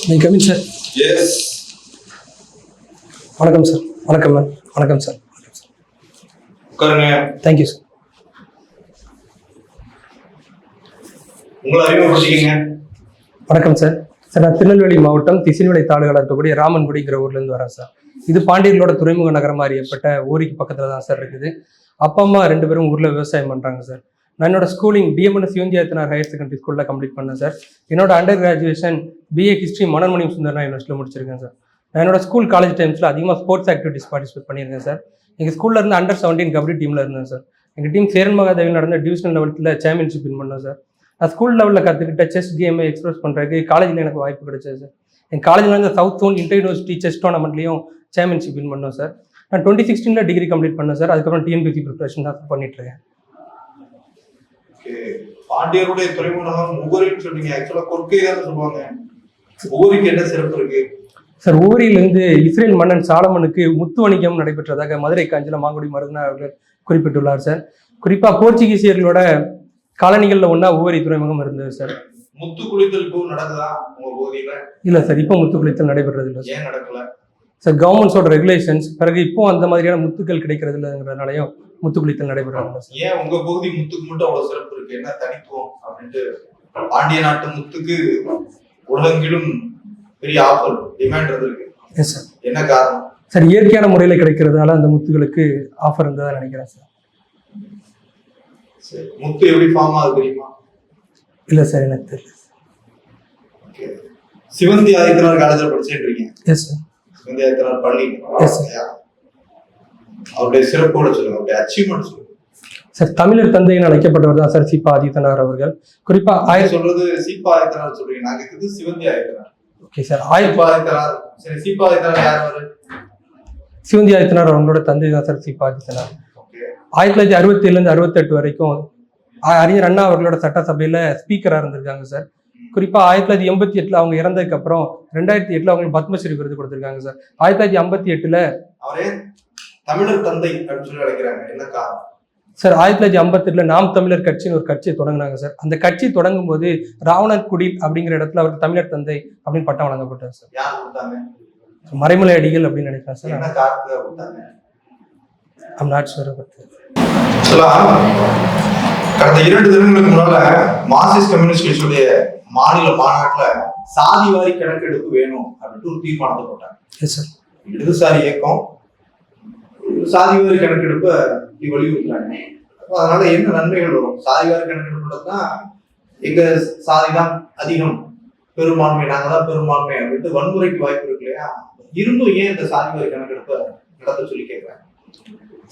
நீ coming sir. S. வணக்கம் sir. வணக்கம் மேம். வணக்கம் சார். உட்காருங்க. Thank you sir. உங்களை அறிமுகப்படுத்திக்கங்க. வணக்கம் சார். சார் நான் திருநெல்வேலி மாவட்டம் திசில்விளை தாலுகால இருக்கக்கூடிய ராமன்குடிங்கிற ஊர்லேருந்து வரேன் சார். இது பாண்டியர்களோட துறைமுக நகரமாக அறியப்பட்ட ஊருக்கு பக்கத்தில் தான் சார் இருக்குது. அப்பா அம்மா 2 பேரும் ஊரில் விவசாயம் பண்ணுறாங்க சார். நான் என்னோட schooling TMNS Sivanthi Adithanar higher secondary ஸ்கூலில் கம்ப்ளீட் பண்ணேன் சார். என்னோட under graduation BA history Manonmaniam Sundaranar யூனிவர்சிட்டியில் முடிச்சிருக்கேன் சார். நான் என்னோட ஸ்கூல் காலேஜ் டைம்ஸில் அதிகமாக ஸ்போர்ட்ஸ் ஆக்டிவிட்டிஸ் பார்ட்டிசிபேட் பண்ணியிருக்கேன் சார். எங்கள் ஸ்கூலில் இருந்து அண்டர் 17 கபடி டீமில் இருந்தேன் சார். எங்கள் டீம் சேரன் மகாதேவில் நடந்த டிவிஷனல் லெவலில் சாம்பியன்ஷிப் வின் பண்ணோம் சார். நான் ஸ்கூல் லெவலில் கற்றுக்கிட்ட செஸ் கேமை எக்ஸ்பிரஸ் பண்ணுறதுக்கு காலேஜில் எனக்கு வாய்ப்பு கிடைச்சது சார். என் காலேஜில் இருந்த south zone inter university chess டோர்னமெண்ட்லையும் சாம்பியன்ஷிப் வின் பண்ணோம் சார். நான் 2016 டிகிரி கம்ப்ளீட் பண்ணேன் சார். அதுக்கப்புறம் டிஎன்பிசி ப்ரிப்பரேஷன் தான் பண்ணிட்டு இருக்கேன். பாண்டியருடைய துறைமுக நகரம் உவரின்னு சொன்னீங்க. ஆக்சுவலா கொற்கை தான் சொல்லுவாங்க. உவரிக்கு என்ன சிறப்பு இருக்கு சார்? உவரியிலிருந்து இஸ்ரேல் மன்னன் சாலமனுக்கு முத்து வணிகம் நடைபெற்றதாக மதுரை காஞ்சில மாங்குடி மருதனார் அவர்கள் குறிப்பிட்டுள்ளார் சார். குறிப்பா போர்ச்சுகீசியர்களோட காலனிகள்ல ஒன்னா உவரி துறைமுகம் இருந்தது சார். முத்து குளித்தல் இப்போ நடக்குதா உங்க பகுதியில? இல்ல சார், இப்போ முத்து குளித்தல் நடைபெறது இல்லை. ஏன் நடக்கல சார்? கவர்மெண்ட்ஸோட ரெகுலேஷன்ஸ் பிறகு இப்போ அந்த மாதிரியான முத்துக்கள் கிடைக்கிறது இல்லைங்கிறதுனாலையும் முத்து குளித்தல் நடைபெறாங்க. ஏன் உங்க பகுதி முத்துக்கு மட்டும் அவ்வளவு சிறப்பு இருக்கு? என்ன தனித்துவம் அப்படின்ட்டு பாண்டிய நாட்டு முத்துக்கு உலகெங்கிலும் பெரிய ஆஃபர் டிமாண்ட் இருக்கு. Yes sir. என்ன காரணம் சார்? இயற்கையான முறையில் கிடைக்கிறதுனால அந்த முத்துகளுக்கு ஆஃபர் இருந்ததா நினைக்கிறேன் சார். முத்து எப்படி ஃபார்ம் ஆகுது தெரியுமா? இல்ல சார், எனக்கு தெரியல. சிவந்தி ஆதித்தனார் காலேஜில் படிச்சுட்டு இருக்கீங்க. Yes sir. சிவந்தி ஆதித்தனார் பள்ளி. Yes sir. அவருடைய சிறப்போட சொல்லுங்க, அவருடைய அச்சீவ்மெண்ட் சொல்லுங்க சார். தமிழர் தந்தைன்னு அழைக்கப்பட்டவர் தான் சார் சீபா ஆதித்தனார் அவர்கள். குறிப்பா சொல்றது சீபா ஆதித்தனார் சொல்றீங்க, நாங்க இருக்குது சிவந்தி ஆதித்தனார். Okay sir. ஆதித்தனார். சரி, சீபா ஆதித்தனார் யார் அவரு? சிவந்தி ஆதித்தனார் அவங்களோட தந்தை தான் சார் சீபா ஆதித்தனார். 1967 68 வரைக்கும் அறிஞர் அண்ணா அவர்களோட சட்டசபையில ஸ்பீக்கரா இருந்திருக்காங்க சார். குறிப்பா 1988 அவங்க இறந்ததுக்கு அப்புறம் 2008 அவங்களுக்கு பத்மஸ்ரீ விருது கொடுத்திருக்காங்க சார். 1958 அவரே தமிழர் தந்தை அப்படின்னு சொல்லி அழைக்கிறாங்க. என்ன காரணம் சார்? 1958 நாம் தமிழர் கட்சின்னு ஒரு கட்சியை தொடங்கினாங்க சார். அந்த கட்சி தொடங்கும் போது ராவணன்குடி அப்படிங்கிற இடத்துல அவருக்கு தமிழர் தந்தை அப்படின்னு பட்டம் வழங்கப்பட்டார் சார். யார் கொடுத்தாங்க? மறைமலை அடிகள் அப்படின்னு நினைக்கிறேன் சார். என்ன காரணத்துக்காக கொடுத்தாங்க? I'm not sure about that. கடந்த 2 தினங்களுக்கு முன்னால மார்க்சிஸ்ட் கம்யூனிஸ்ட் கட்சியுடைய மாநில மாநாட்டுல சாதிவாரி கணக்கெடுப்பு வேணும் அப்படின்னு ஒரு தீர்மானத்தை போட்டாங்க. இடதுசாரி இயக்கம் சாதிவாரி கணக்கெடுப்பை வலியுறுத்துறாங்க. அதனால என்ன நன்மைகள் வரும்? சாதிவாரி கணக்கெடுப்புனா எங்க சாதிதான் அதிகம், பெரும்பான்மை, நாங்க தான் பெரும்பான்மை அப்படின்ட்டு வன்முறைக்கு வாய்ப்பு இருக்கு இல்லையா? இருந்தும் ஏன் இந்த சாதிவாரி கணக்கெடுப்பை நடத்த சொல்லி கேட்கிறாங்க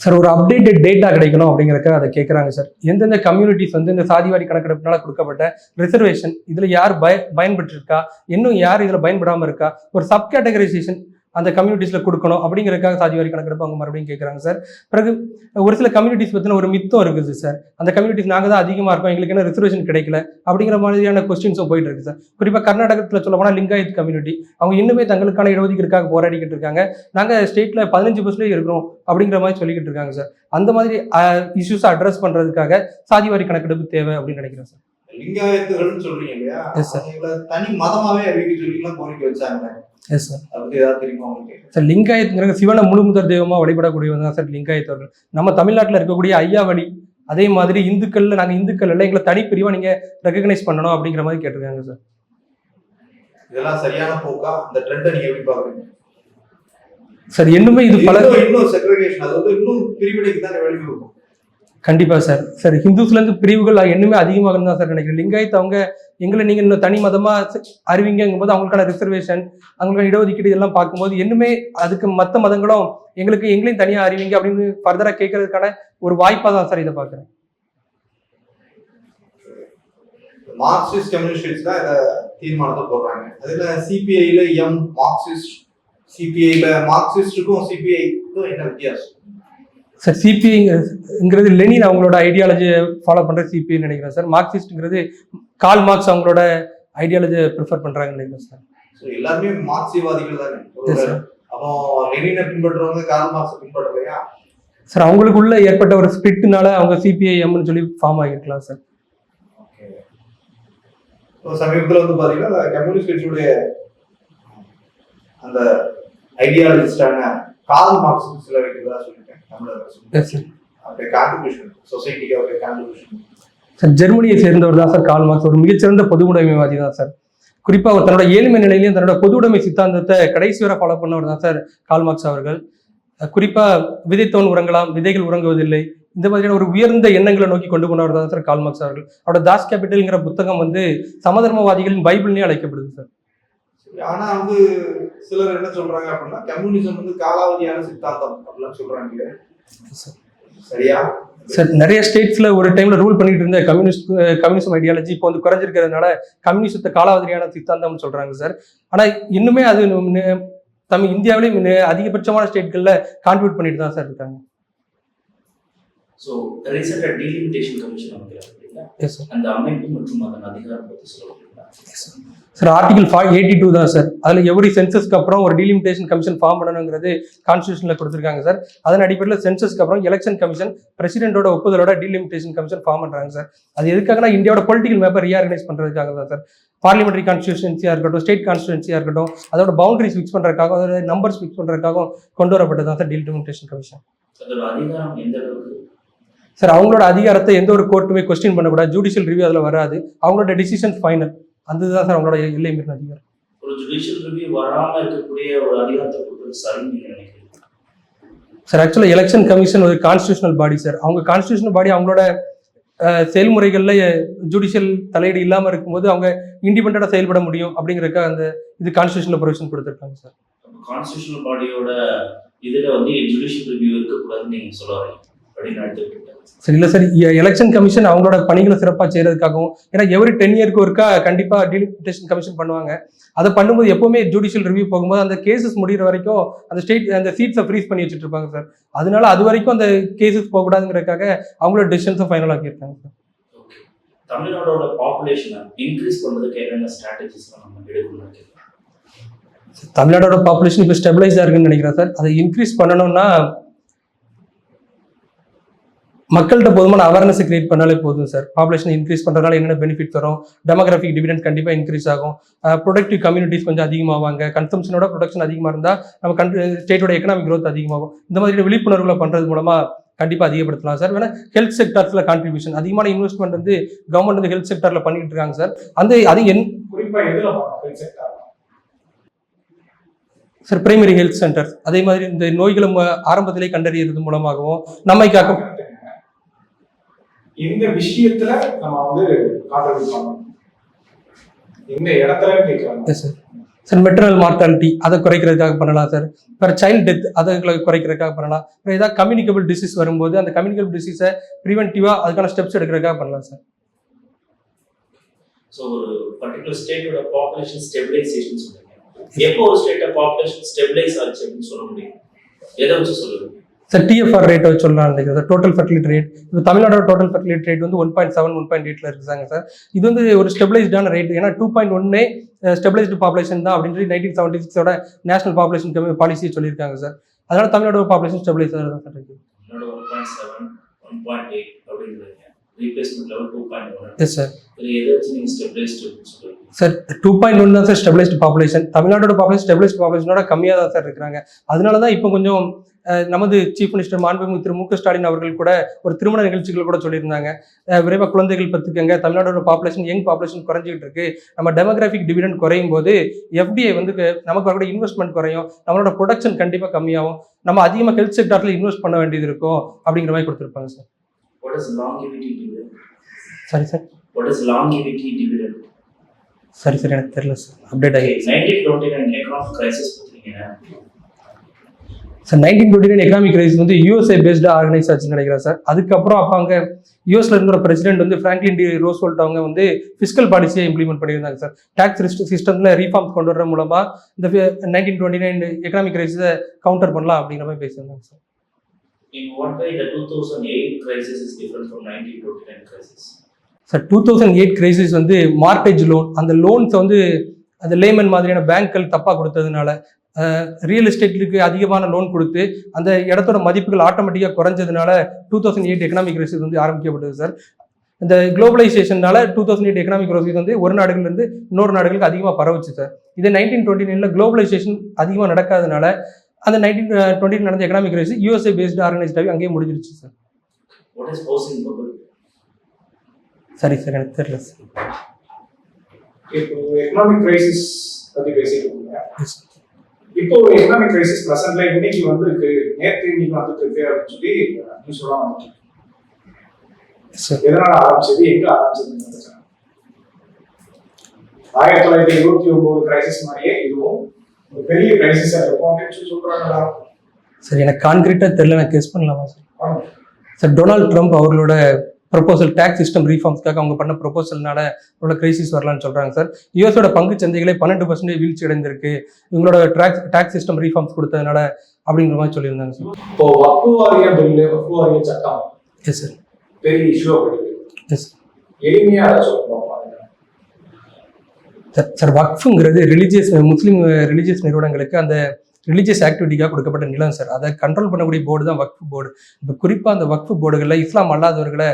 சார்? ஒரு அப்டேட்டட் டேட்டா கிடைக்கணும் அப்படிங்கிறதுக்காக அதை கேட்குறாங்க சார். எந்தெந்த கம்யூனிட்டிஸ் இந்த சாதிவாரி கணக்கெடுப்புனால கொடுக்கப்பட்ட ரிசர்வேஷன் இதில் யார் பயன்பட்டு இருக்கா, இன்னும் யார் இதில் பயன்படாமல் இருக்கா, ஒரு சப் கேட்டகரைசேஷன் அந்த கம்யூனிட்டிஸில் கொடுக்கணும் அப்படிங்கிறதுக்காக சாதிவாரி கணக்கெடுப்பு அவங்க மறுபடியும் கேட்குறாங்க சார். பிறகு ஒரு சில கம்யூனிட்டிஸ் பற்றின ஒரு மித்தம் இருக்குது சார். அந்த கம்யூனிட்டிஸ் நாங்கள் தான் அதிகமாக இருக்கோம், எங்களுக்கு என்ன ரிசர்வேஷன் கிடைக்கல அப்படிங்கிற மாதிரியான கொஸ்டின்ஸும் போயிட்டு இருக்கு சார். குறிப்பாக கர்நாடகத்தில் சொல்ல போனால் லிங்காயத் கம்யூனிட்டி அவங்க இன்னுமே தங்களுக்கான இடஒதுக்கீடுக்காக போராடிக்கிட்டு இருக்காங்க. நாங்கள் ஸ்டேட்டில் 15% இருக்கிறோம் அப்படிங்கிற மாதிரி சொல்லிக்கிட்டு இருக்காங்க சார். அந்த மாதிரி இஷ்யூஸை அட்ரஸ் பண்ணுறதுக்காக சாதிவாரி கணக்கெடுப்பு தேவை அப்படின்னு நினைக்கிறேன் சார். லிங்காயத்துகள்னு சொல்றீங்க இல்லையா? Yes sir. தனி மதமாவே அறிவிக்க சொல்லிலாம் கோரிக்கை வச்சாங்க. Yes sir. அது ஏதாவது தெரியுமா உங்களுக்கு? சார், லிங்காயத்துங்கிற சிவனை முழு முதல் தெய்வமா வழிபடக்கூடியவங்க தான் சார் லிங்காயத் அவர்கள். நம்ம தமிழ்நாட்டில் இருக்கக்கூடிய ஐயாவளி அதே மாதிரி இந்துக்கள்ல நாங்கள் இந்துக்கள் இல்லை, எங்களை தனிப்பிரிவா நீங்க ரெகக்னைஸ் பண்ணணும் அப்படிங்கிற மாதிரி கேட்டிருக்காங்க சார். இதெல்லாம் சரியான போக்கா? இந்த ட்ரெண்டை நீங்க எப்படி பாக்குறீங்க சார்? இன்னுமே இது பல இன்னும் செக்ரிகேஷன், அது இன்னும் பிரிவினைக்கு தான் வழிவகுக்கும். கண்டிப்பா சார். சார், ஹிந்துஸ்ல இருந்து பிரிவுகள் இன்னுமே அதிகமாக தான் சார் நினைக்கிறேன். லிங்காயத் அவங்க எங்களை நீங்க இன்னும் தனி மதமா அறிவிங்கும் போது அவங்களுக்கான ரிசர்வேஷன், அவங்களுக்கான இடஒதுக்கீடு இதெல்லாம் பார்க்கும்போது இன்னுமே அதுக்கு மற்ற மதங்களும் எங்களையும் தனியா அறிவிங்க அப்படின்னு ஃபர்தரா கேட்கறதுக்கான ஒரு வாய்ப்பா தான் சார் இதை பாக்குறேன். மார்க்சிஸ்ட் கம்யூனிஸ்ட் தான் இதை தீர்மானத்தை போடுறாங்க. அதுல சிபிஐல மார்க்சிஸ்ட், சிபிஐல மார்க்சிஸ்டுக்கும் சிபிஐக்கும் என்ன வித்தியாசம் சார்? சிபிஐங்கிறது லெனின் அவங்களோட ஐடியாலஜியை ஃபாலோ பண்ற சிபிஐன்னு நினைக்கிறேன் சார். மார்க்சிஸ்ட்ங்கிறது கால் மார்க்ஸ் அவங்களோட ஐடியாலஜியை ப்ரிஃபர் பண்றாங்கன்னு நினைக்கிறேன் சார். எல்லாருமே மார்க்சியவாதிகள் தானே. அப்போ லெனினை பின்பற்றுறவங்க கால் மார்க்ஸை பின்பற்றலையா சார்? அவங்களுக்குள்ள ஏற்பட்ட ஒரு ஸ்பிரிட்னால அவங்க சிபிஐஎம்னு சொல்லி ஃபார்ம் ஆகிருக்கலாம் சார். சமீபத்தில் பாத்தீங்கன்னா கம்யூனிஸ்ட் கட்சியுடைய அந்த ஐடியாலஜிஸ்டான கார்ல் மார்க்ஸ் சில வைக்கிறதா சொல்லிட்டேன் தமிழர் அவருடைய கான்ட்ரிபியூஷன் சொசைட்டிக்கு அவருடைய கான்ட்ரிபியூஷன். சார் ஜெர்மனியை சேர்ந்தவர் தான் சார் கார்ல் மார்க்ஸ். ஒரு மிகச்சிறந்த பொது உடைமைவாதி தான் சார். குறிப்பா அவர் தன்னோட ஏழ்மை நிலையிலையும் தன்னோட பொது உடைமை சித்தாந்தத்தை கடைசி வரை ஃபாலோ பண்ணவர் தான் சார் கார்ல் மார்க்ஸ் அவர்கள். குறிப்பா விதைத்தவன் உறங்கலாம், விதைகள் உறங்குவதில்லை, இந்த மாதிரியான ஒரு உயர்ந்த எண்ணங்களை நோக்கி கொண்டு போனவர் தான் சார் கார்ல் மார்க்ஸ் அவர்கள். அவரோட தாஸ் கேபிட்டல்ங்கிற புத்தகம் வந்து சமதர்மவாதிகளின் பைபிள்னே அழைக்கப்படுது சார். ஆனா வந்து சிலர் என்ன சொல்றாங்க அப்படின்னா கம்யூனிசம் வந்து காலாவதியான சித்தாந்தம் அப்படிலாம் சொல்றாங்க. சரியா சார்? நிறைய ஸ்டேட்ஸ்ல ஒரு டைம்ல ரூல் பண்ணிட்டு இருந்த கம்யூனிசம் ஐடியாலஜி இப்போ வந்து குறைஞ்சிருக்கிறதுனால கம்யூனிசத்தை காலாவதியான சித்தாந்தம்னு சொல்றாங்க சார். ஆனா இன்னுமே அது இந்தியாவிலேயும் அதிகபட்சமான ஸ்டேட்கள்ல கான்ட்ரிபியூட் பண்ணிட்டு தான் சார் இருக்காங்க. ஸோ ரீசெண்டாக டீலிமிட்டேஷன் கமிஷன் அமைக்கிறாங்க இல்லைங்களா? Yes sir. அந்த அமைப்பு மற்றும் அதன் அதிகாரம் பற்றி சொல்லுவீங்களா? சார் ஆர்டிகல் 82 தான் சார். அதுல எவ்ரி சென்சஸ்க்கு அப்புறம் ஒரு டீலிமிட்டேஷன் கமிஷன் ஃபார்ம் பண்ணணுங்கிறது கான்ஸ்டியூஷன்ல கொடுத்துருக்காங்க சார். அதன் அடிப்படையில் சென்சஸ்க்கு அப்புறம் எலெக்ஷன் கமிஷன் பிரசிடென்டோட ஒப்புதலோட டீலிமிட்டேஷன் கமிஷன் ஃபார்ம் பண்றாங்க சார். அது எதுக்காகனா இந்தியாவோட பொலிட்டிக்கல் மேப்பை ரீஆர்கனைஸ் பண்றதுக்காக தான் சார். பார்லிமெண்டரி கான்ஸ்டியூஷன்சியா இருக்கட்டும், ஸ்டேட் கான்ஸ்டியூஷன்சியா இருக்கட்டும், அதோட பவுண்டரிஸ் ஃபிக்ஸ் பண்றதுக்காக, அதோட நம்பர்ஸ் ஃபிக்ஸ் பண்றதுக்காக கொண்டு வரப்பட்டது தான் சார் டீலிமிட்டேஷன் கமிஷன். அதோட அதிகாரம் எந்த அளவுக்கு சார்? அவங்களோட அதிகாரத்தை எந்த ஒரு கோர்ட்டுமே கொஸ்டின் பண்ணக்கூடாது, ஜுடிஷியல் ரிவ்யூ அதில் வராது, அவங்களோட டிசிஷன் ஃபைனல். அதுதான் சார் அவங்களோட எல்லை மீறின அதிகாரம். ஒரு ஜுடிஷியல் ரிவ்யூ வராம இருக்கக்கூடிய ஒரு அதிகாரத்தை கொடுத்தது சரின்னு நீங்க நினைக்கிறீங்க? சார் ஆக்சுவலா எலெக்ஷன் கமிஷன் ஒரு கான்ஸ்டியூஷனல் பாடி சார். அவங்க கான்ஸ்டியூஷனல் பாடி அவங்களோட செயல்முறைகள்ல ஜுடிஷியல் தலையீடு இல்லாம இருக்கும்போது அவங்க இண்டிபெண்டா செயல்பட முடியும் அப்படிங்கறதுக்காக அந்த இது கான்ஸ்டியூஷனல் ப்ரொவிஷன் கொடுத்துருக்காங்க சார். கான்ஸ்டியூஷனல் பாடியோட இதுல வந்து ஜுடிஷியல் ரிவ்யூ இருக்கக்கூடாதுன்னு நீங்க சொல்ல வரீங்க அப்படின்னு எடுத்துக்கிட்டேன். சரி இல்லை சார், எலெக்ஷன் கமிஷன் அவங்களோட பணிகளை சிறப்பாக செய்யறதுக்காகவும், ஏன்னா எவ்ரி 10 இயருக்கு ஒருக்கா கண்டிப்பா டீலிமிட்டேஷன் கமிஷன் பண்ணுவாங்க. அதை பண்ணும்போது எப்பவுமே ஜுடிஷியல் ரிவ்யூ போகும்போது அந்த கேசஸ் முடிகிற வரைக்கும் அந்த சீட்ஸை ஃப்ரீஸ் பண்ணி வச்சுட்டு இருப்பாங்க சார். அதனால அது வரைக்கும் அந்த கேசஸ் போகக்கூடாதுங்கிறதுக்காக அவங்களோட டிசிஷன்ஸை ஃபைனல் ஆக்கியிருக்காங்க சார். ஓகே, தமிழ்நாடோட பாப்புலேஷனை இன்க்ரீஸ் பண்ணுறதுக்கு என்னென்ன ஸ்ட்ராட்டஜிஸ் நம்ம எடுக்கணும்னு கேட்குறேன். தமிழ்நாடோட பாப்புலேஷன் இப்போ ஸ்டெபிளைஸாக இருக்குன்னு நினைக்கிறேன் சார். அதை இன்க்ரீஸ் பண்ணணும்னா மக்கள்கிட்ட போதுமான அவேர்னஸ் கிரியேட் பண்ணாலே போதும் சார். பாப்புலேஷன் இன்க்ரீஸ் பண்ணுறதுனால என்னென்ன பெனிஃபிட் வரும், டெமோகிராஃபிக் டிவிடெண்ட் கண்டிப்பாக இன்க்ரீஸ் ஆகும், ப்ரொடக்டிவ் கம்யூனிட்டிஸ் கொஞ்சம் அதிகமாவாங்க, கன்சம்ஷனோட ப்ரொடக்ஷன் அதிகமாக இருந்தால் நம்ம ஸ்டேட்டோட எக்கனாமிக் க்ரோத் அதிகமாகும். இந்த மாதிரி விழிப்புணர்வுகளை பண்ணுறது மூலமாக கண்டிப்பாக அதிகப்படுத்தலாம் சார். வேணா ஹெல்த் செக்டர்ஸில் கான்ட்ரிபியூஷன் அதிகமான இன்வெஸ்ட்மெண்ட் வந்து கவர்மெண்ட் வந்து ஹெல்த் செக்டரில் பண்ணிட்டு இருக்காங்க சார். அது சார் பிரைமரி ஹெல்த் சென்டர், அதே மாதிரி இந்த நோய்களை ஆரம்பத்திலே கண்டறியறது மூலமாகவும் நம்மை காக்கும் இந்த விஷயத்துல நம்ம வந்து கான்ட்ரிபியூட் பண்ணணும். இந்த இடத்துல கேட்கலாம் சார். மெட்டர்னல் மார்டாலிட்டி அதை குறைக்கிறதுக்காக பண்ணலாம் சார். வேறு சைல்டு டெத் அதை குறைக்கிறதுக்காக பண்ணலாம். வேறு ஏதாவது கம்யூனிகபிள் டிசீஸ் வரும்போது அந்த கம்யூனிகபிள் டிசீஸை ப்ரிவென்டிவாக அதுக்கான ஸ்டெப்ஸ் எடுக்கிறதுக்காக பண்ணலாம் சார். ஸோ ஒரு பர்டிகுலர் ஸ்டேட்டோட பாப்புலேஷன் ஸ்டெபிலைசேஷன் சொல்லுங்க. எப்போ ஒரு ஸ்டேட்டோட பாப்புலேஷன் ஸ்டெபிலைஸ் ஆச்சு அப்படின்னு சொல்ல முடியும்? எதை வச்சு சொல்லுங்க சார்? டிஎஃப்ஆர் ரேட்டை வச்சு சொல்லலாம் நினைக்கிறேன் சார். டோட்டல் ஃபெர்டிலிட்டி ரேட் இப்போ தமிழ்நாடோட டோட்டல் ஃபெர்டிலிட்டி ரேட் வந்து 1.7 1.8 இருக்குதாங்க சார். இது வந்து ஒரு ஸ்டெபிளைஸ்டான ரேட். ஏன்னா 2.1 ஸ்டெபிளைஸ்டு பாப்புலேஷன் தான் அப்படின்னு சொல்லி 1976 நேஷனல் பாப்புலேஷன் பாலிசியை சொல்லியிருக்காங்க சார். அதனால தமிழ்நாடோட பாப்புலேஷன் ஸ்டெபிளைஸ் தான் சார் இருக்கு. 1.7 1.8 அப்படிங்கிறீங்க. Replacement level 2.1. Yes sir. எதை வச்சு நீங்க ஸ்டெபிளைஸ்டு சொல்லுங்க சார்? 2.1 தான் சார் ஸ்டெபிளைஸ்டு பாப்புலேஷன். தமிழ்நாடோட பாப்புலேஷன் ஸ்டெபிளைஸ்டு பாப்புலேஷனோட கம்மியாக தான் சார் இருக்கிறாங்க. அதனால தான் இப்போ கொஞ்சம் நமது சீஃப் மினிஸ்டர் மாண்புமிகு திரு மு க ஸ்டாலின் அவர்கள் கூட ஒரு திருமண நிகழ்ச்சிகள் கூட சொல்லியிருந்தாங்க. விரைவாக குழந்தைகள் பத்துக்கங்க, தமிழ்நாடோட பாப்புலேஷன் யங் பாப்புலேஷன் குறைஞ்சிக்கிட்டு இருக்கு, நம்ம டெமோகிராஃபிக் டிவிடெண்ட் குறையும் போது எஃப்டிஐ வந்து நமக்கு வரக்கூடிய இன்வெஸ்ட்மெண்ட் குறையும், நம்மளோட ப்ரொடக்ஷன் கண்டிப்பாக கம்மியாகும், நம்ம அதிகமாக ஹெல்த் செக்டர்ல இன்வெஸ்ட் பண்ண வேண்டியது இருக்கும் அப்படிங்கிற மாதிரி கொடுத்துருப்பாங்க sir. What is longevity dividend? சரி sir. What is longevity dividend? சரி சார், எனக்கு தெரியல சார். அப்டேட் ஆகி 1929 எக்கனாமிக் கிரைசிஸ் பத்திங்க சார். 1929 எக்கனாமிக் கிரைசிஸ் வந்து யூஎஸ்ஏ பேஸ்டாக ஆர்கனைஸ் ஆச்சுன்னு நினைக்கிறேன் சார். அதுக்கப்புறம் அப்போ அங்கே யூஎஸ்ல இருக்கிற பிரசிடென்ட் வந்து ஃப்ராங்க்லின் டி ரோஸ்வெல்ட் அவங்க வந்து ஃபிஸ்கல் பாலிசியை இம்ப்ளிமெண்ட் பண்ணியிருந்தாங்க சார். டாக்ஸ் சிஸ்டம்ல ரீஃபார்ம்ஸ் கொண்டு வர மூலமா இந்த 1929 எக்கனாமிக் கிரைசிஸை கவுண்டர் பண்ணலாம் அப்படிங்கிற மாதிரி பேசியிருந்தாங்க sir. In what way the 2008 crisis is different from 1929 crisis? Sir 2008 crisis வந்து மார்டேஜ் லோன், அந்த லோன்ஸை வந்து அந்த லேமன் மாதிரியான பேங்க்கள் தப்பாக கொடுத்ததுனால ரியல் எஸ்டேட்டுக்கு அதிகமான லோன் கொடுத்து அந்த இடத்தோட மதிப்புகள் ஆட்டோமேட்டிக்காக குறைஞ்சதுனால 2008 எக்கனாமிக் கிரைசிஸ் வந்து ஆரம்பிக்கப்பட்டது சார். இந்த குளோபலைசேஷனால 2008 எக்கனாமிக் growth வந்து ஒரு நாடுகள்ல இருந்து இன்னொரு நாடுகளுக்கு அதிகமாக பரவுச்சு சார். இதே 1929 குளோபலைசேஷன் அதிகமாக நடக்காதனால அந்த 1920 நடந்த எக்கனாமிக் கிரைசிஸ் USA பேஸ்டு ஆர்கனைஸ்டாகவே அங்கேயே முடிஞ்சிருச்சு sir. What is housing bubble? சரி சார், எனக்கு தெரியல சார். இப்போ எக்கனாமிக் கிரைசிஸ் பத்தி பேசிட்டு இருக்கீங்க. Yes, sir. இப்போ எக்கனாமிக் கிரைசிஸ் பிரசன்ட்ல இன்னைக்கு வந்திருக்கு, நேற்று இன்னைக்கு வந்துட்டு இருக்கு அப்படின்னு சொல்லி நியூஸ் எல்லாம் வந்துட்டு இருக்கு. Yes, sir. எதனால ஆரம்பிச்சது, எங்க ஆரம்பிச்சது? 1929 கிரைசிஸ் மாதிரியே இதுவும் ஒரு பெரிய கிரைசிஸா இருக்கும் அப்படின்னு சொல்லி சொல்றாங்களா? சார் எனக்கு கான்கிரீட்டா தெரியல, நான் கெஸ் பண்ணலாமா சார்? ஆமா. சார் டொனால்ட் ட்ரம்ப் அவர்களோட ப்ரொபோசல் டேக்ஸ் சிஸ்டம் ரீஃபார்ம்ஸ்க்காக அவங்க பண்ண ப்ரொபோசல்னால இவ்வளோ கிரைசிஸ் வரலான்னு சொல்றாங்க சார். யூஎஸோட பங்கு சந்தைகளே 12% வீழ்ச்சி அடைந்திருக்கு இவங்களோட டேக்ஸ் சிஸ்டம் ரீஃபார்ம்ஸ் கொடுத்ததுனால அப்படிங்கிற மாதிரி சொல்லியிருந்தாங்க சார். இப்போ வக்ஃபு வாரிய பில்லு, வக்ஃபு வாரிய சட்டம் எஸ் சார். பெரிய இஷ்யூ இருக்கு. எஸ் எளிமையா அதை சொல்லணும். சார் வக்ஃபுங்கிறது முஸ்லீம் ரிலீஜியஸ் நிறுவனங்களுக்கு அந்த ரிலீஜியஸ் ஆக்டிவிட்டிக்காக கொடுக்கப்பட்ட நிலம் சார். அதை கண்ட்ரோல் பண்ணக்கூடிய போர்டு தான் வக்ஃபு போர்டு. இப்போ குறிப்பாக அந்த வக்ஃபு போர்டுகளில் இஸ்லாம் அல்லாதவர்களை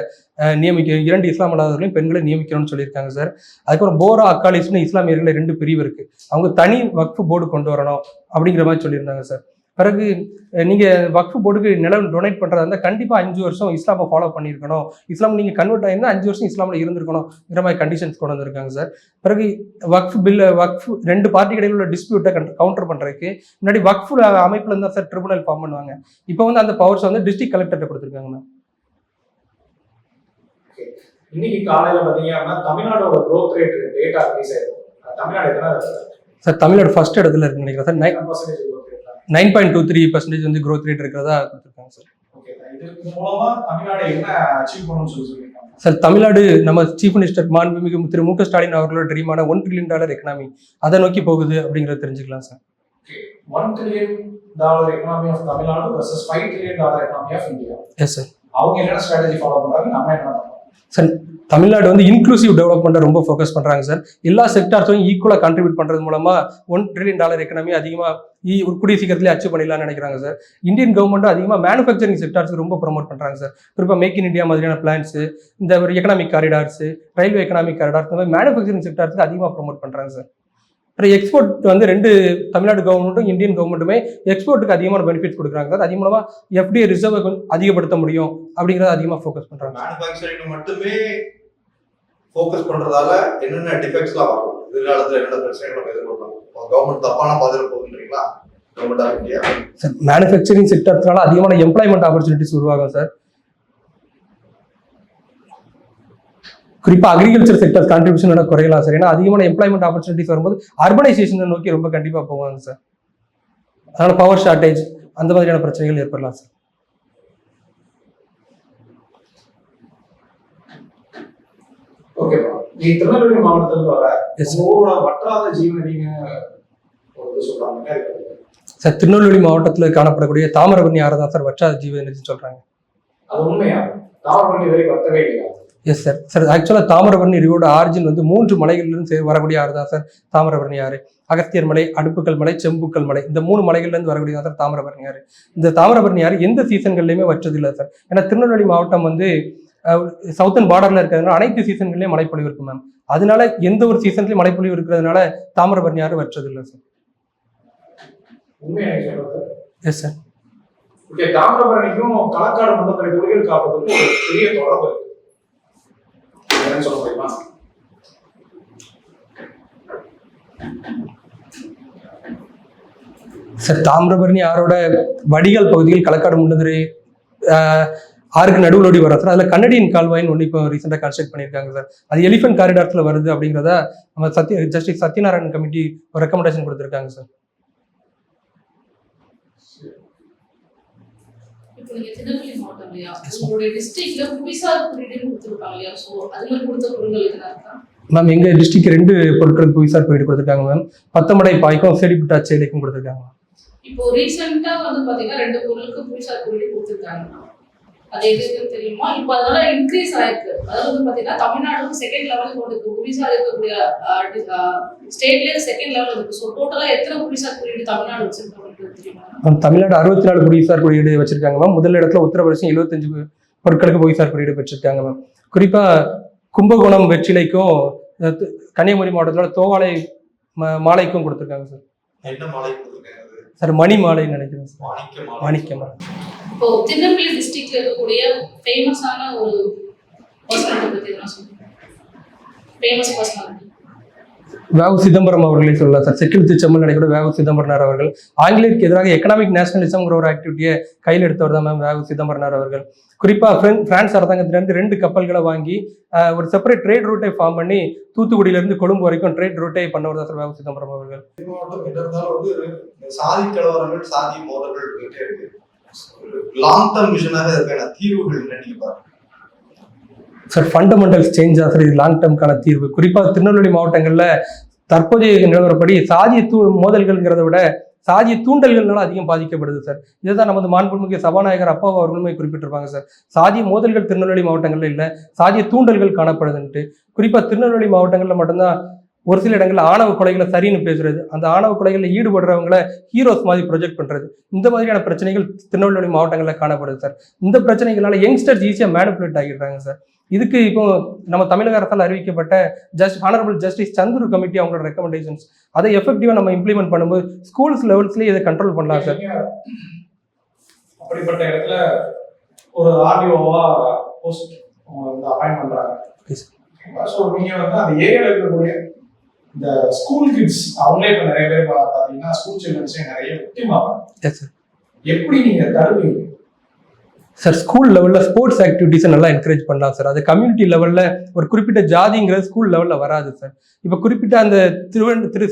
நியமிக்க 2 இஸ்லாம் அல்லாதவர்களையும் பெண்களை நியமிக்கணும்னு சொல்லியிருக்காங்க சார். அதுக்கப்புறம் போரா அக்காலிஸ்னு இஸ்லாமியர்களை 2 பிரிவு இருக்கு, அவங்க தனி வக்ஃபு போர்டு கொண்டு வரணும் அப்படிங்கிற மாதிரி சொல்லியிருந்தாங்க சார். பிறகு நீங்கள் வக்ஃபு போர்டுக்கு நிலம் டொனேட் பண்ணுறதா இருந்தால் கண்டிப்பாக 5 வருஷம் இஸ்லாமை ஃபாலோ பண்ணியிருக்கணும், இஸ்லாம் நீங்கள் கன்வெர்ட் ஆயிருந்தால் 5 வருஷம் இஸ்லாமில் இருந்திருக்கணுங்கிற மாதிரி கண்டிஷன்ஸ் கொண்டு வந்திருக்காங்க சார். பிறகு வக்ஃபு 2 பார்ட்டிக்கு இடையில உள்ள டிஸ்பியூட்டை கவுண்டர் பண்ணுறதுக்கு முன்னாடி வக்ஃபு அமைப்பில் இருந்தால் சார் ட்ரிபுனல் ஃபார்ம் பண்ணுவாங்க. இப்போ வந்து அந்த பவர்ஸ் வந்து டிஸ்ட்ரிக்ட் கலெக்டர்கிட்ட கொடுத்துருக்காங்க மேம். இன்னைக்கு காலையில் பார்த்தீங்கன்னா தமிழ்நாடோட growth rate டேட்டா ரிலீஸ் ஆயிருக்கும். தமிழ்நாடு எத்தனை சார்? தமிழ்நாடு ஃபர்ஸ்ட் இடத்துல இருக்குன்னு நினைக்கிறேன் சார். 9.23% வந்து growth rate இருக்கிறதா கொடுத்துருக்காங்க சார். இது மூலமா தமிழ்நாடு என்ன அச்சீவ் பண்ணணும்னு சொல்லியிருக்காங்க சார்? தமிழ்நாடு நம்ம சீஃப் மினிஸ்டர் மாண்புமிகு திரு மு க ஸ்டாலின் அவர்களோட ட்ரீமான $1 trillion எக்கனாமி அதை நோக்கி போகுது அப்படிங்கிறத தெரிஞ்சுக்கலாம் சார். $1 trillion economy of Tamil Nadu versus $5 trillion economy of India. Yes sir. அவங்க என்ன ஸ்ட்ராட்டஜி ஃபாலோ பண்றாங்க, நம்ம என்ன பண்றோம் சார்? தமிழ்நாடு வந்து இன்க்ளூசிவ் டெவலப்மெண்ட்டை ரொம்ப ஃபோக்கஸ் பண்ணுறாங்க சார். எல்லா செக்டார்ஸும் ஈக்குவலாக கான்ட்ரிபியூட் பண்ணுறது மூலமாக $1 trillion எக்கனாமி அதிகமாக கூடிய சீக்கிரத்திலே அச்சீவ் பண்ணிடலாம்னு நினைக்கிறாங்க சார். இந்தியன் கவர்மெண்ட்டும் அதிகமாக மேனுஃபேக்சரிங் செக்டார்ஸுக்கு ரொம்ப ப்ரொமோட் பண்ணுறாங்க சார். குறிப்பாக மேக் இன் இந்தியா மாதிரியான பிளான்ஸு, இந்த ஒரு எக்கனாமிக் காரிடார்ஸு, ரயில்வே எக்கனாமிக் காரிடார்ஸ், இந்த மாதிரி மேனுஃபேக்சரிங் செக்டார்ஸுக்கு அதிகமாக ப்ரொமோட் பண்ணுறாங்க சார். அப்புறம் எக்ஸ்போர்ட் வந்து 2 தமிழ்நாடு கவர்மெண்ட்டும் இந்தியன் கவர்மெண்ட்டுமே எக்ஸ்போர்ட்டுக்கு அதிகமான பெனிஃபிட்ஸ் கொடுக்குறாங்க சார். அது மூலமாக FDI ரிசர்வை அதிகப்படுத்த முடியும் அப்படிங்கிறத அதிகமாக ஃபோக்கஸ் பண்ணுறாங்க. மேனுஃபேக்சரிங் மட்டுமே ஃபோக்கஸ் பண்றதால என்னென்ன டிஃபெக்ட்ஸ்லாம் வரும், எதிர்காலத்தில் என்னென்ன பிரச்சனைகள் எதிர்கொள்ளலாம்? கவர்மெண்ட் தப்பான பாதையில் போகுதுன்றீங்களா? Government of India sir manufacturing செக்டர்ஸ்னால அதிகமான எம்ப்ளாய்மெண்ட் ஆப்பர்ச்சுனிட்டிஸ் உருவாகும் சார். குறிப்பாக அக்ரிகல்ச்சர் செக்டர் கான்ட்ரிபியூஷன் குறையலாம் சார். ஏன்னா அதிகமான எம்ப்ளாய்மெண்ட் ஆப்பர்ச்சுனிட்டிஸ் வரும்போது அர்பனைசேஷனை நோக்கி ரொம்ப கண்டிப்பாக போவாங்க சார். அதனால பவர் ஷார்டேஜ் அந்த மாதிரியான பிரச்சனைகள் ஏற்படலாம் சார். ஓகேப்பா, நீ திருநெல்வேலி மாவட்டத்தில் வர உங்களோட வற்றாத ஜீவநதிங்க சொல்றாங்க சார். திருநெல்வேலி மாவட்டத்தில் காணப்படக்கூடிய தாமிரபரணி ஆறு தான் சார் வற்றாத ஜீவநதின்னு சொல்றாங்க. அது உண்மையா? தாமிரபரணி வரை வற்றவே இல்லையா? Yes sir. சார் ஆக்சுவலாக தாமிரபரணி ரிவோட ஆரிஜின் வந்து 3 மலைகள்லேருந்து வரக்கூடிய ஆறு தான் சார் தாமிரபரணி ஆறு. அகஸ்தியர் மலை, அடுப்புக்கல் மலை, செம்புக்கல் மலை, இந்த 3 மலைகள்லேருந்து வரக்கூடிய தான் சார் தாமிரபரணி ஆறு. இந்த தாமிரபரணி ஆறு எந்த சீசன்கள்லையுமே வற்றதில்லை சார். ஏன்னா திருநெல்வேலி மாவட்டம் வந்து சவுத்தன் பார்டர்ல இருக்கிறதுனால அனைத்து சீசன்கள்லயும் மழைப்பொழிவு இருக்கு மேம். அதனால எந்த ஒரு சீசன்லயும் மழைப்பொழிவு இருக்கிறதுனால தாமிரபரணி ஆறு வற்றதில்லை சார். Yes sir. தாமிரபரணிக்கும் களக்காடு மண்டலத்துறை தொழில் காப்பதற்கு ஒரு பெரிய தொடர்பு இருக்கு. சொல்ல முடியுமா? சார் தாமிரபரணி ஆறோட வடிகால் பகுதிகள் களக்காடு முண்டதுரை ஆறுக்கு நடுவுலோடி வரும் சார். அதில் கன்னடியன் கால்வாயின்னு ஒன்று இப்போ ரீசெண்டாக கன்ஸ்ட்ரக்ட் பண்ணியிருக்காங்க சார். அது எலிஃபென்ட் காரிடார்ஸில் வருது அப்படிங்கிறத நம்ம ஜஸ்டிஸ் சத்யநாராயண் கமிட்டி ஒரு ரெக்கமெண்டேஷன் கொடுத்துருக்காங்க சார். இப்போ நீங்க திருநெல்வேலி மாவட்டம் இல்லையா, உங்களுடைய டிஸ்ட்ரிக்ட்ல புவிசார் குறியீடு கொடுத்துருக்காங்க இல்லையா, ஸோ அதுல கொடுத்த பொருட்கள் எதுனா இருக்கா மேம்? எங்க டிஸ்ட்ரிக்ட் 2 பொருட்களுக்கு புவிசார் குறியீடு கொடுத்துருக்காங்க மேம். பத்தமடை பாய்க்கும் செடிப்புட்டா சேலைக்கும் கொடுத்துருக்காங்க. இப்போ ரீசெண்டா வந்து பாத்தீங்கன்னா 2 பொருளுக்கு புவிசார் குறியீடு கொடுத்துருக்காங்க. அது எதுக்கு தெரியுமா? இப்போ அதனால இன்க்ரீஸ் ஆயிருக்கு. அதாவது வந்து பாத்தீங்கன்னா தமிழ்நாடு செகண்ட் லெவலுக்கு வந்து புவிசார் இருக்கக்கூடிய ஸ்டேட்லேயே செகண்ட் லெவல் இருக்கு. ஸோ டோட்டலா எத்தனை புவிசார் குறியீடு தமிழ்நாடு வச்சிருக்காங்க தெரியுமா? தமிழ்நாடு 64 புவிசார் குறியீடு வச்சிருக்காங்க மேம். முதல் இடத்துல உத்தரப்பிரதேசம் 75 பொருட்களுக்கு புவிசார் குறியீடு பெற்றிருக்காங்க மேம். குறிப்பா கும்பகோணம் வெற்றிலைக்கும் கன்னியாகுமரி மாவட்டத்தோட தோவாளை மாலைக்கும் கொடுத்துருக்காங்க சார். என்ன மாலை கொடுத்துருக்காங்க சார் மணி மாலைன்னு நினைக்கிறேன் சார். மாணிக்க மாலை. மாணிக்க மாலை. இப்போ திருநெல்வேலி டிஸ்ட்ரிக்ட்ல இருக்கக்கூடிய ஃபேமஸான ஒரு பர்சனாலிட்டி பத்தி எதனா சொல்லுங்க. ஃபேமஸ் பர்சனாலிட்டி வேவு சிதம்பரம் அவர்களே சொல்லலாம் சார். செக்கிழுத்து செம்மல் நடைபெற வேவு சிதம்பரனார் அவர்கள் ஆங்கிலேயருக்கு எதிராக எக்கனாமிக் நேஷனலிசம்ங்கிற ஒரு ஆக்டிவிட்டியை கையில் எடுத்தவர் தான் மேம் வேவு சிதம்பரனார் அவர்கள். குறிப்பா பிரான்ஸ் அரசாங்கத்திலிருந்து 2 கப்பல்களை வாங்கி ஒரு செப்பரேட் ட்ரேட் ரூட்டை ஃபார்ம் பண்ணி தூத்துக்குடியிலிருந்து கொழும்பு வரைக்கும் ட்ரேட் ரூட்டை பண்ணவர் தான் சார் வேவு சிதம்பரம் அவர்கள். சாதி கலவரங்கள், சாதி மோதல்கள் இருந்துகிட்டே இருக்கு. லாங் டர்ம் விஷனாக இருக்கான தீர்வுகள் என்ன நீங்க பாருங்க சார். ஃபண்டமெண்டல்ஸ் சேஞ்ச் ஆகுது, இது லாங் டேர்ம்கான தீர்வு. குறிப்பாக திருநெல்வேலி மாவட்டங்களில் தற்போதைய நிலவரப்படி சாதிய மோதல்கள்ங்கிறத விட சாதிய தூண்டல்கள்னால அதிகம் பாதிக்கப்படுது சார். இதுதான் நமது மாண்புமிகு சபாநாயகர் அப்பா அவர்களுமே குறிப்பிட்டிருப்பாங்க சார். சாதிய மோதல்கள் திருநெல்வேலி மாவட்டங்கள்ல இல்லை, சாதிய தூண்டல்கள் காணப்படுதுன்ட்டு. குறிப்பாக திருநெல்வேலி மாவட்டங்களில் மட்டும்தான் ஒரு சில இடங்கள்ல ஆணவ கொலைகளை சரின்னு பேசுறது, அந்த ஆணவ கொலைகளில் ஈடுபடுறவங்களை ஹீரோஸ் மாதிரி ப்ரொஜெக்ட் பண்றது, இந்த மாதிரியான பிரச்சனைகள் திருநெல்வேலி மாவட்டங்களில் காணப்படுது சார். இந்த பிரச்சனைகளால யங்ஸ்டர்ஸ் ஈஸியாக மேனிபுலேட் ஆகிடுறாங்க சார். இதுக்கு இப்போ நம்ம தமிழக அரசால் அறிவிக்கப்பட்ட ஹானரபிள் ஜஸ்டிஸ் சந்துரு கமிட்டி அவங்களோட ரெக்கமெண்டேஷன்ஸ் அதை எஃபெக்டிவா நம்ம இம்ப்ளிமெண்ட் பண்ணும்போது ஸ்கூல்ஸ் லெவல்ஸ்லேயே இதை கண்ட்ரோல் பண்ணலாம் சார். அப்படிப்பட்ட இடத்துல ஒரு ஆர்டிஓவா போஸ்ட் அப்பாயிண்ட் பண்றாங்க. ஸோ நீங்க வந்து அந்த ஏரியாவில் இருக்கக்கூடிய இந்த ஸ்கூல் கிட்ஸ் அவங்களே இப்போ நிறைய பேர் பார்த்தீங்கன்னா ஸ்கூல் சில்ட்ரன்ஸே நிறைய விக்டிமாவாங்க. எப்படி நீங்க தடுப்பீங்க சார்? ஸ்கூல் லெவலில் ஸ்போர்ட்ஸ் ஆக்டிவிட்டிஸை நல்லா என்கரேஜ் பண்ணலாம் சார். அது கம்யூனிட்டி லெவலில் ஒரு குறிப்பிட்ட ஜாதிங்கிறது ஸ்கூல் லெவலில் வராது சார். இப்போ குறிப்பிட்ட அந்த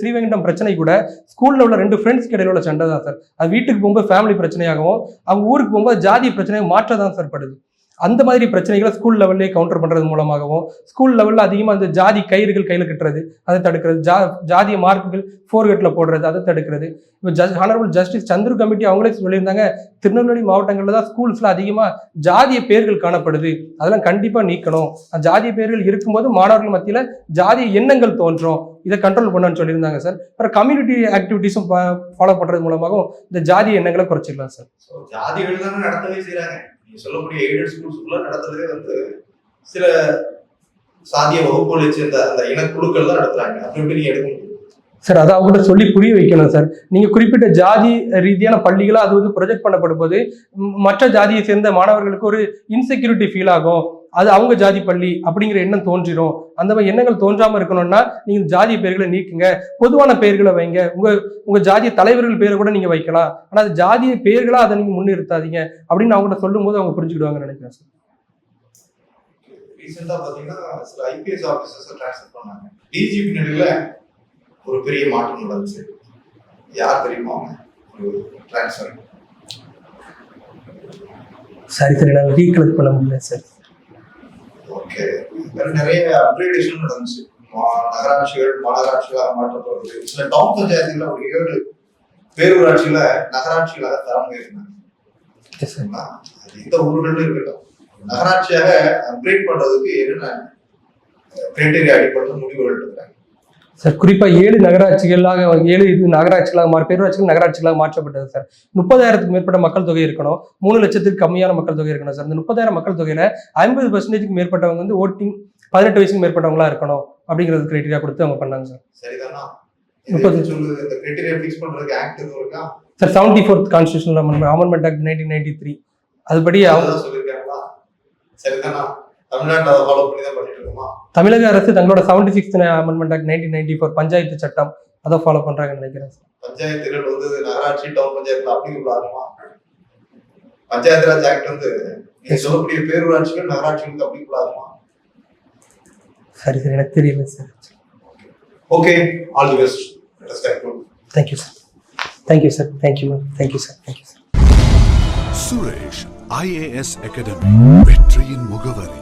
ஸ்ரீவைகுண்டம் பிரச்சனை கூட ஸ்கூல் லெவலில் 2 ஃப்ரெண்ட்ஸ்க்கு இடையில உள்ள சண்டை தான் சார். அது வீட்டுக்கு போகும்போது ஃபேமிலி பிரச்சனையாகவும் அவங்க ஊருக்கு போகும்போது ஜாதி பிரச்சனையாக மாற்ற தான் சார் படுது. அந்த மாதிரி பிரச்சனைகளை ஸ்கூல் லெவல்லே கவுண்டர் பண்ணுறது மூலமாகவும் ஸ்கூல் லெவலில் அதிகமாக அந்த ஜாதி கயிறுகள் கையில் கட்டுறது அதை தடுக்கிறது, ஜாதிய மார்க்குகள் ஃபோர்கேட்டில் போடுறது அதை தடுக்கிறது. இப்போ ஹானரபிள் ஜஸ்டிஸ் சந்துரு கமிட்டி அவங்களே சொல்லியிருந்தாங்க, திருநெல்வேலி மாவட்டங்களில் தான் ஸ்கூல்ஸில் அதிகமாக ஜாதிய பேர்கள் காணப்படுது, அதெல்லாம் கண்டிப்பாக நீக்கணும். ஜாதிய பேர்கள் இருக்கும்போது மாணவர்கள் மத்தியில் ஜாதிய எண்ணங்கள் தோன்றும், இதை கண்ட்ரோல் பண்ணணும்னு சொல்லியிருந்தாங்க சார். அப்புறம் கம்யூனிட்டி ஆக்டிவிட்டிஸும் ஃபாலோ பண்ணுறது மூலமாகவும் இந்த ஜாதிய எண்ணங்களை குறைச்சிக்கலாம் சார். ஜாதிகள் தானே நடத்தவே செய்யறாங்க. நீங்க சொல்லக்கூடிய எய்டட் ஸ்கூல்ஸ்க்குள்ள நடத்துறதே வந்து சில சாதிய வகுப்புகளை சேர்ந்த அந்த இனக்குழுக்கள் தான் நடத்துறாங்க. அப்படி நீங்க எடுக்க முடியும் சார். அதை அவங்க சொல்லி புரிய வைக்கணும் சார். நீங்க குறிப்பிட்ட ஜாதி ரீதியான பள்ளிகளை அது வந்து ப்ரொஜெக்ட் பண்ணப்படும் போது மற்ற ஜாதியை சேர்ந்த மாணவர்களுக்கு ஒரு இன்செக்யூரிட்டி ஃபீல் ஆகும். அது அவங்க ஜாதி பள்ளி அப்படிங்கிற எண்ணம் தோன்றிடும். அந்த மாதிரி எண்ணங்கள் தோன்றாம இருக்கணும்னா நீங்க ஜாதிய பெயர்களை நீக்குங்க, பொதுவான பெயர்களை வைங்க. உங்க ஜாதிய தலைவர்கள் பேரை கூட நீங்க வைக்கலாம், ஆனா அது ஜாதிய பெயர்களா அதை நீங்க முன்னிறுத்தாதீங்க அப்படின்னு அவங்கள்ட்ட சொல்லும் போது அவங்க புரிஞ்சுக்கிடுவாங்கன்னு நினைக்கிறேன் சார். ரீசெண்டா பாத்தீங்கன்னா சில ஐபிஎஸ் ஆபீசர்ஸ் ட்ரான்ஸ்ஃபர் பண்ணாங்க. டிஜிபி நிலையில ஒரு பெரிய மாற்றம் நடந்துச்சு. யார் தெரியுமா ஒரு ட்ரான்ஸ்ஃபர்? சரி சார், என்னால் ரீகலெக்ட் பண்ண முடியல சார். ஓகே, நிறைய அப்கிரேடேஷன் நடந்துச்சு. நகராட்சிகள் மாநகராட்சிகளாக மாற்றப்படுறது. சில டவுன் பஞ்சாயத்துல ஒரு 7 பேரூராட்சியில நகராட்சிகளாக தரம் இருந்தாங்க. இந்த ஊர்கள்ல இருக்கட்டும், நகராட்சியாக அப்கிரேட் பண்றதுக்கு என்னென்ன கிரைட்டீரியா அடிப்படையில் முடிவுகள் இருக்கிறாங்க சார்? குறிப்பா 7 நகராட்சிகளாக 7 நகராட்சிகளாக பேரூராட்சிகள் நகராட்சிகளாக மாற்றப்பட்டது சார். 30,000க்கு மேற்பட்ட மக்கள் தொகை இருக்கணும், 3 லட்சத்துக்கு கம்மியான மக்கள் தொகை இருக்கணும் சார். இந்த 30,000 மக்கள் தொகையில 50% மேற்பட்டவங்க வந்து ஓட்டிங் 18 வயசுக்கு மேற்பட்டவங்களா இருக்கணும் அப்படிங்கிறது கிரைட்டீரியா கொடுத்து அவங்க பண்ணாங்க சார். சரிதானா? 30 சொல்லுது. இந்த கிரைட்டீரியா ஃபிக்ஸ் பண்றதுக்கு ஆக்ட் எதுவும் இருக்கா sir? 74th constitutional amendment act 1993 அதுபடி அவங்க சொல்லிருக்காங்களா? சரிதானா? தமிழ்நாட்டில் அதை ஃபாலோ பண்ணி தான் பண்ணிட்டு இருக்கோமா? தமிழக அரசு தங்களோட 76th அமெண்ட்மெண்ட் ஆக்ட் 1994 பஞ்சாயத்து சட்டம் அதை ஃபாலோ பண்றாங்கன்னு நினைக்கிறேன் சார். பஞ்சாயத்துகள் வந்து நகராட்சி டவுன் பஞ்சாயத்துல அப்ளிகபிள் ஆகுமா? பஞ்சாயத்து ராஜ் ஆக்ட் வந்து நீங்க சொல்லக்கூடிய பேரூராட்சிகள் நகராட்சிகளுக்கு அப்ளிகபிள் ஆகுமா? சரி சார், எனக்கு தெரியல sir. Okay, all the best. Thank you sir. Thank you sir. Thank you ma'am. Thank you sir. Thank you sir. Suresh IAS academy, வெற்றியின் முகவரி.